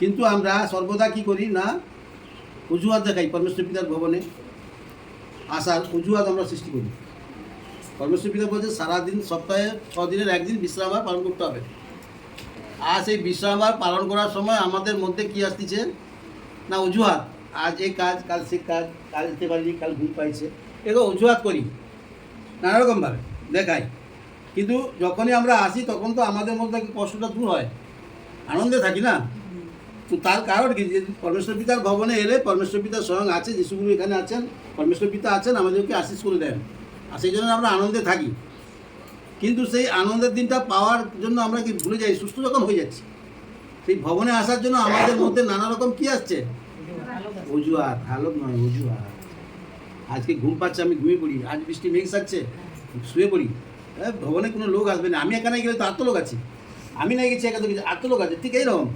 কিন্তু আমরা সর্বদা কী করি না, অজুহাত দেখাই পরমেশ্বর পিতার ভবনে আসার অজুহাত আমরা সৃষ্টি করি। পরমেশ্বর পিতা বলছে সারাদিন সপ্তাহে 6 দিনের একদিন বিশ্রামবার পালন করতে হবে। আর সেই বিশ্রামবার পালন করার সময় আমাদের মধ্যে কী আসতেছে না, অজুহাত। আজ এই কাজ, কাল সে কাজ, কাল যেতে পারিনি, কাল ঘুম পাইছে, এগুলো অজুহাত করি নানারকমভাবে দেখাই। কিন্তু যখনই আমরা আসি তখন তো আমাদের মধ্যে কষ্টটা দূর হয়, আনন্দে থাকি না। তো তার কারণ কি, যে পরমেশ্বর পিতার ভবনে এলে পরমেশ্বর পিতা স্বয়ং আছে, যিশুগুরু এখানে আছেন, পরমেশ্বর পিতা আছেন, আমাদেরকে আশীষ করে দেন, আর সেই জন্য আমরা আনন্দে থাকি। কিন্তু সেই আনন্দের দিনটা পাওয়ার জন্য আমরা কি ভুলে যাই, সুস্থ যখন হয়ে যাচ্ছি, সেই ভবনে আসার জন্য আমাদের মধ্যে নানা রকম কী আসছে, অজুহাত। আলোক নয়, অজুহাত। আজকে ঘুম পাচ্ছে, আমি ঘুমিয়ে পড়ি। আজ বৃষ্টি মেঘ থাকছে, শুয়ে পড়ি। ভবনে কোনো লোক আসবে না, আমি এখানে গেলে তো আর তো লোক আছে, আমি না গেছি একা তো গেছি, আর তো লোক আছে। ঠিক এইরকম